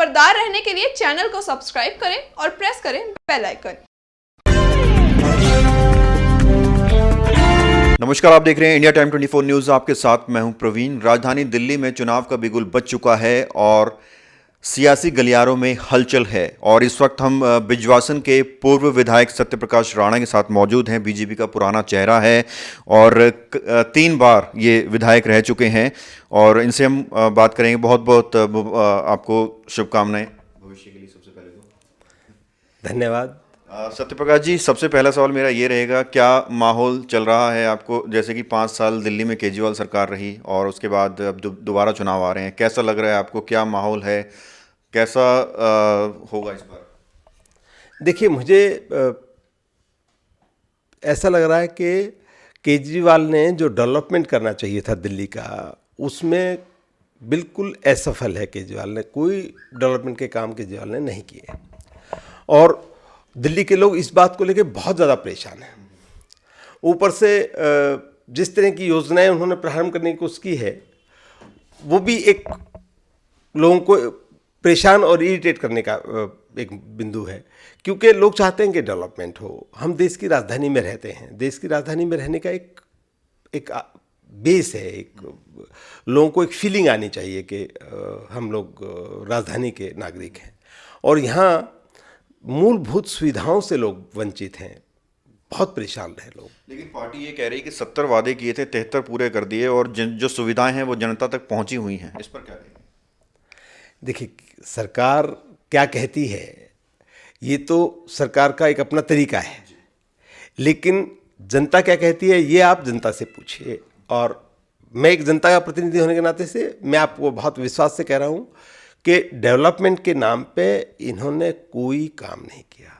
खबरदार रहने के लिए चैनल को सब्सक्राइब करें और प्रेस करें बेल आइकन। नमस्कार, आप देख रहे हैं इंडिया टाइम 24 न्यूज़। आपके साथ मैं हूं प्रवीण। राजधानी दिल्ली में चुनाव का बिगुल बज चुका है और सियासी गलियारों में हलचल है। और इस वक्त हम बिजवासन के पूर्व विधायक सत्यप्रकाश राणा के साथ मौजूद हैं। बीजेपी का पुराना चेहरा है और 3 बार ये विधायक रह चुके हैं और इनसे हम बात करेंगे। बहुत बहुत आपको शुभकामनाएं भविष्य के लिए। सबसे पहले तो धन्यवाद। सत्यप्रकाश जी, सबसे पहला सवाल मेरा ये रहेगा, क्या माहौल चल रहा है आपको? जैसे कि 5 साल दिल्ली में केजरीवाल सरकार रही और उसके बाद अब दोबारा चुनाव आ रहे हैं, कैसा लग रहा है आपको? क्या माहौल है, कैसा होगा इस बार? देखिए, मुझे ऐसा लग रहा है कि केजरीवाल ने जो डेवलपमेंट करना चाहिए था दिल्ली का, उसमें बिल्कुल असफल है। केजरीवाल ने कोई डेवलपमेंट के काम केजरीवाल ने नहीं किए और दिल्ली के लोग इस बात को लेकर बहुत ज़्यादा परेशान हैं। ऊपर से जिस तरह की योजनाएं उन्होंने प्रारंभ करने की कोशिश की है, वो भी एक लोगों को परेशान और इरिटेट करने का एक बिंदु है, क्योंकि लोग चाहते हैं कि डेवलपमेंट हो। हम देश की राजधानी में रहते हैं, देश की राजधानी में रहने का एक बेस है, एक लोगों को एक फीलिंग आनी चाहिए कि हम लोग राजधानी के नागरिक हैं और यहाँ मूलभूत सुविधाओं से लोग वंचित हैं, बहुत परेशान रहे लोग। लेकिन पार्टी ये कह रही है कि 70 वादे किए थे, 73 पूरे कर दिए और जो सुविधाएं हैं वो जनता तक पहुंची हुई हैं। इस पर क्या कहेंगे? देखिए, सरकार क्या कहती है ये तो सरकार का एक अपना तरीका है, लेकिन जनता क्या कहती है ये आप जनता से पूछिए। और मैं एक जनता का प्रतिनिधि होने के नाते से मैं आपको बहुत विश्वास से कह रहा हूँ कि डेवलपमेंट के नाम पे इन्होंने कोई काम नहीं किया।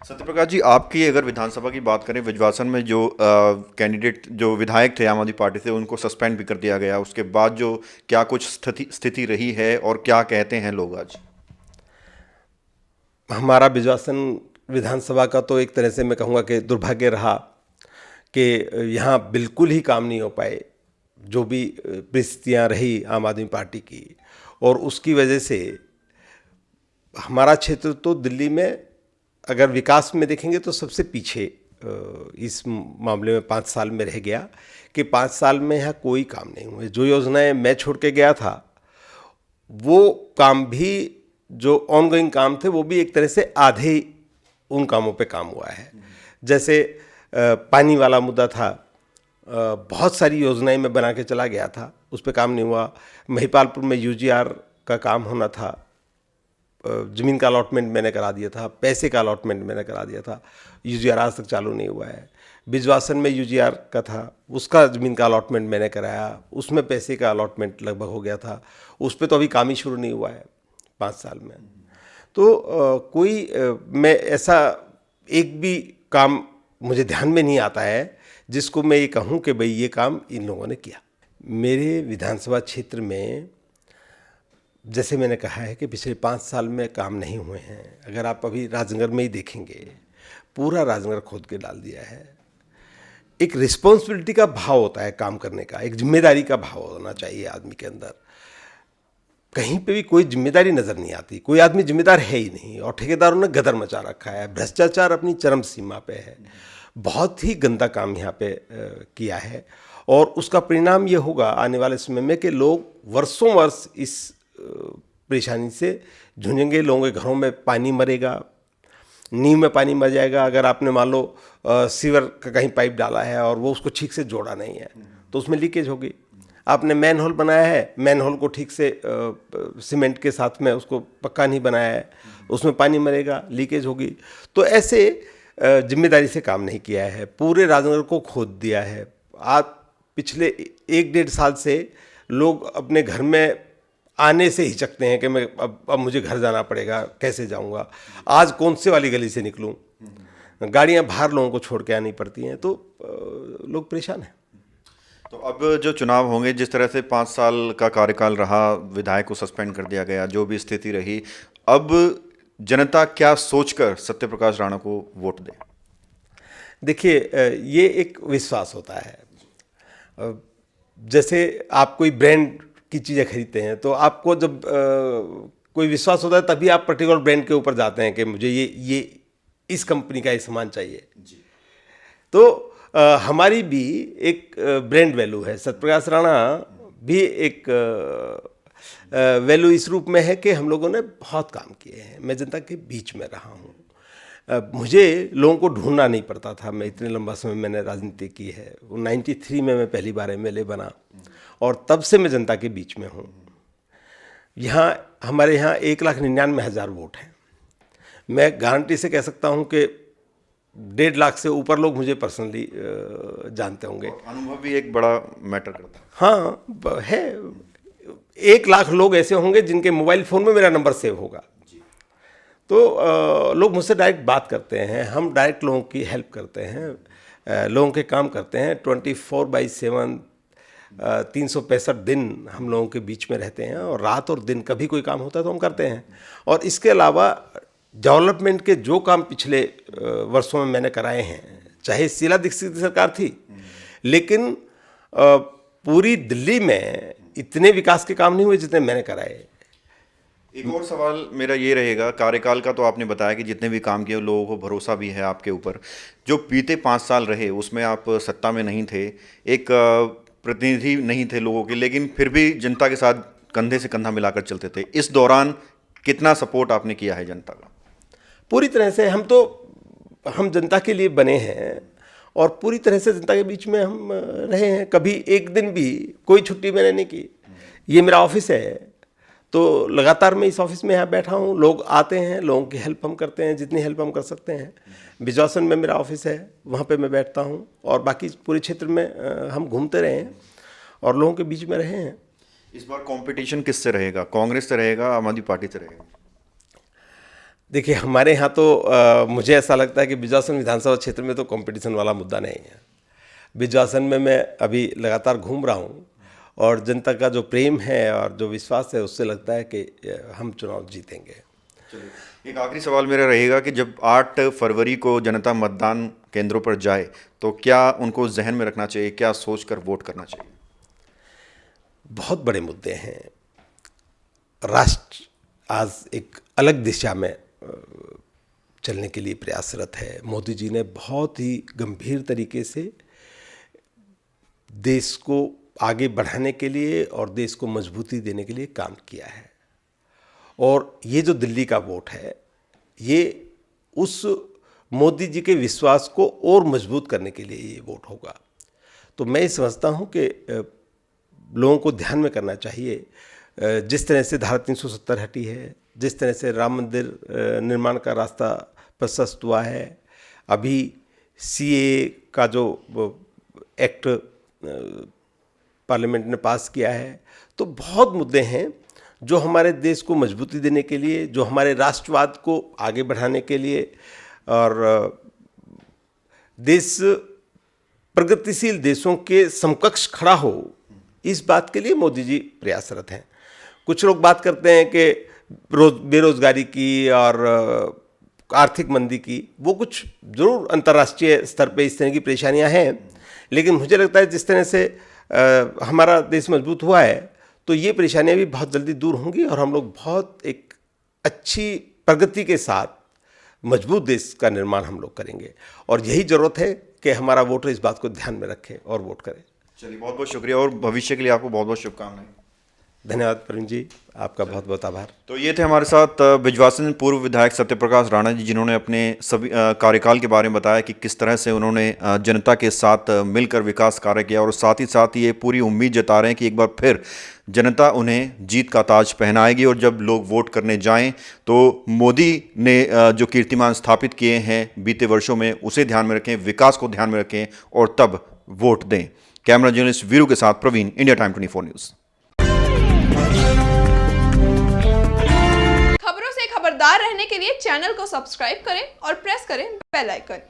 सत्यप्रकाश जी, आपकी अगर विधानसभा की बात करें, विजवासन में जो कैंडिडेट जो विधायक थे आम आदमी पार्टी से, उनको सस्पेंड भी कर दिया गया। उसके बाद जो क्या कुछ स्थिति रही है और क्या कहते हैं लोग आज? हमारा विजवासन विधानसभा का तो एक तरह से मैं कहूँगा कि दुर्भाग्य रहा कि यहाँ बिल्कुल ही काम नहीं हो पाए। जो भी परिस्थितियाँ रही आम आदमी पार्टी की, और उसकी वजह से हमारा क्षेत्र तो दिल्ली में अगर विकास में देखेंगे तो सबसे पीछे इस मामले में 5 साल में रह गया कि 5 साल में यहाँ कोई काम नहीं हुए। जो योजनाएं मैं छोड़ के गया था वो काम भी, जो ऑनगोइंग काम थे, वो भी एक तरह से आधे उन कामों पे काम हुआ है। जैसे पानी वाला मुद्दा था, बहुत सारी योजनाएं मैं बना के चला गया था, उस पर काम नहीं हुआ। महिपालपुर में यूजीआर का काम होना था, ज़मीन का अलॉटमेंट मैंने करा दिया था, पैसे का अलॉटमेंट मैंने करा दिया था, यूजीआर आज तक चालू नहीं हुआ है। बिजवासन में यूजीआर का था, उसका ज़मीन का अलॉटमेंट मैंने कराया, उसमें पैसे का अलॉटमेंट लगभग हो गया था, उस पर तो अभी काम ही शुरू नहीं हुआ है 5 साल में। तो मैं ऐसा एक भी काम मुझे ध्यान में नहीं आता है जिसको मैं ये कहूँ कि भाई ये काम इन लोगों ने किया। मेरे विधानसभा क्षेत्र में जैसे मैंने कहा है कि पिछले 5 साल में काम नहीं हुए हैं। अगर आप अभी राजनगर में ही देखेंगे, पूरा राजनगर खोद के डाल दिया है। एक रिस्पॉन्सिबिलिटी का भाव होता है काम करने का, एक जिम्मेदारी का भाव होना चाहिए आदमी के अंदर। कहीं पे भी कोई जिम्मेदारी नज़र नहीं आती, कोई आदमी जिम्मेदार है ही नहीं और ठेकेदारों ने गदर मचा रखा है। भ्रष्टाचार अपनी चरम सीमा पे है, बहुत ही गंदा काम यहाँ पे किया है और उसका परिणाम ये होगा आने वाले समय में कि लोग वर्षों वर्ष इस परेशानी से जूझेंगे। लोगों के घरों में पानी मरेगा, नींव में पानी मर जाएगा। अगर आपने मान लो सीवर का कहीं पाइप डाला है और वो उसको ठीक से जोड़ा नहीं है तो उसमें लीकेज होगी। आपने मैन होल बनाया है, मैन होल को ठीक से सीमेंट के साथ में उसको पक्का नहीं बनाया है, उसमें पानी मरेगा, लीकेज होगी। तो ऐसे जिम्मेदारी से काम नहीं किया है, पूरे राजनगर को खोद दिया है। आज पिछले 1-1.5 साल से लोग अपने घर में आने से हिचकते हैं कि मैं अब मुझे घर जाना पड़ेगा, कैसे जाऊंगा, आज कौन से वाली गली से निकलूं। गाड़ियां बाहर लोगों को छोड़ के आनी पड़ती हैं, तो लोग परेशान हैं। तो अब जो चुनाव होंगे, जिस तरह से 5 साल का कार्यकाल रहा, विधायक को सस्पेंड कर दिया गया, जो भी स्थिति रही, अब जनता क्या सोचकर सत्यप्रकाश राणा को वोट दे? देखिए, ये एक विश्वास होता है। जैसे आप कोई ब्रांड की चीज़ें खरीदते हैं तो आपको जब कोई विश्वास होता है तभी आप पर्टिकुलर ब्रांड के ऊपर जाते हैं कि मुझे ये इस कंपनी का ये सामान चाहिए। तो हमारी भी एक ब्रांड वैल्यू है। सत्यप्रकाश राणा भी एक वैल्यू इस रूप में है कि हम लोगों ने बहुत काम किए हैं। मैं जनता के बीच में रहा हूँ। मुझे लोगों को ढूंढना नहीं पड़ता था। मैं इतने लंबा समय मैंने राजनीति की है। 93 में मैं पहली बार MLA बना और तब से मैं जनता के बीच में हूँ। यहाँ हमारे यहाँ 1,99,000 वोट हैं। मैं गारंटी से कह सकता हूँ कि 1.5 लाख से ऊपर लोग मुझे पर्सनली जानते होंगे। अनुभव भी एक बड़ा मैटर करता है। हाँ है। 1 लाख लोग ऐसे होंगे जिनके मोबाइल फ़ोन में मेरा नंबर सेव होगा। तो लोग मुझसे डायरेक्ट बात करते हैं। हम डायरेक्ट लोगों की हेल्प करते हैं, लोगों के काम करते हैं। 24/7 365 दिन हम लोगों के बीच में रहते हैं और रात और दिन कभी कोई काम होता है तो हम करते हैं। और इसके अलावा डेवलपमेंट के जो काम पिछले वर्षों में मैंने कराए हैं, चाहे शीला दीक्षित की सरकार थी, लेकिन पूरी दिल्ली में इतने विकास के काम नहीं हुए जितने मैंने कराए। एक और सवाल मेरा ये रहेगा, कार्यकाल का तो आपने बताया कि जितने भी काम किए लोगों को भरोसा भी है आपके ऊपर। जो बीते 5 साल रहे उसमें आप सत्ता में नहीं थे, एक प्रतिनिधि नहीं थे लोगों के, लेकिन फिर भी जनता के साथ कंधे से कंधा मिलाकर चलते थे। इस दौरान कितना सपोर्ट आपने किया है जनता का? पूरी तरह से हम जनता के लिए बने हैं और पूरी तरह से जनता के बीच में हम रहे हैं। कभी एक दिन भी कोई छुट्टी मैंने नहीं की। ये मेरा ऑफिस है तो लगातार मैं इस ऑफिस में यहाँ बैठा हूँ। लोग आते हैं, लोगों की हेल्प हम करते हैं जितनी हेल्प हम कर सकते हैं। बिजवासन में मेरा ऑफिस है, वहाँ पे मैं बैठता हूँ और बाकी पूरे क्षेत्र में हम घूमते रहे हैं और लोगों के बीच में रहे हैं। इस बार कंपटीशन किससे रहेगा? कांग्रेस से रहेगा, आम आदमी पार्टी से रहेगा? देखिए हमारे यहाँ तो मुझे ऐसा लगता है कि बिजवासन विधानसभा क्षेत्र में तो कंपटीशन वाला मुद्दा नहीं है। बिजवासन में मैं अभी लगातार घूम रहा हूँ और जनता का जो प्रेम है और जो विश्वास है उससे लगता है कि हम चुनाव जीतेंगे। चलिए, एक आखिरी सवाल मेरा रहेगा कि जब 8 फरवरी को जनता मतदान केंद्रों पर जाए तो क्या उनको जहन में रखना चाहिए, क्या सोचकर वोट करना चाहिए? बहुत बड़े मुद्दे हैं। राष्ट्र आज एक अलग दिशा में चलने के लिए प्रयासरत है। मोदी जी ने बहुत ही गंभीर तरीके से देश को आगे बढ़ाने के लिए और देश को मजबूती देने के लिए काम किया है। और ये जो दिल्ली का वोट है, ये उस मोदी जी के विश्वास को और मजबूत करने के लिए ये वोट होगा। तो मैं ये समझता हूँ कि लोगों को ध्यान में करना चाहिए। जिस तरह से धारा 370 हटी है, जिस तरह से राम मंदिर निर्माण का रास्ता प्रशस्त हुआ है, अभी CAA का जो एक्ट पार्लियामेंट ने पास किया है, तो बहुत मुद्दे हैं जो हमारे देश को मजबूती देने के लिए, जो हमारे राष्ट्रवाद को आगे बढ़ाने के लिए और देश प्रगतिशील देशों के समकक्ष खड़ा हो, इस बात के लिए मोदी जी प्रयासरत हैं। कुछ लोग बात करते हैं कि बेरोजगारी की और आर्थिक मंदी की, वो कुछ ज़रूर अंतर्राष्ट्रीय स्तर पे इस तरह की परेशानियां हैं, लेकिन मुझे लगता है जिस तरह से हमारा देश मजबूत हुआ है तो ये परेशानियां भी बहुत जल्दी दूर होंगी और हम लोग बहुत एक अच्छी प्रगति के साथ मजबूत देश का निर्माण हम लोग करेंगे। और यही ज़रूरत है कि हमारा वोटर इस बात को ध्यान में रखे और वोट करे। चलिए, बहुत बहुत शुक्रिया और भविष्य के लिए आपको बहुत बहुत शुभकामनाएं। धन्यवाद प्रवीण जी, आपका बहुत बहुत आभार। तो ये थे हमारे साथ बिजवासन पूर्व विधायक सत्यप्रकाश राणा जी, जिन्होंने अपने सभी कार्यकाल के बारे में बताया कि किस तरह से उन्होंने जनता के साथ मिलकर विकास कार्य किया और साथ ही साथ ये पूरी उम्मीद जता रहे हैं कि एक बार फिर जनता उन्हें जीत का ताज पहनाएगी और जब लोग वोट करने जाएं तो मोदी ने जो कीर्तिमान स्थापित किए हैं बीते वर्षों में उसे ध्यान में रखें, विकास को ध्यान में रखें और तब वोट दें। कैमरा जर्नलिस्ट वीरू के साथ प्रवीण, इंडिया टाइम 24 न्यूज़। खबरों से खबरदार रहने के लिए चैनल को सब्सक्राइब करें और प्रेस करें बेल आइकन।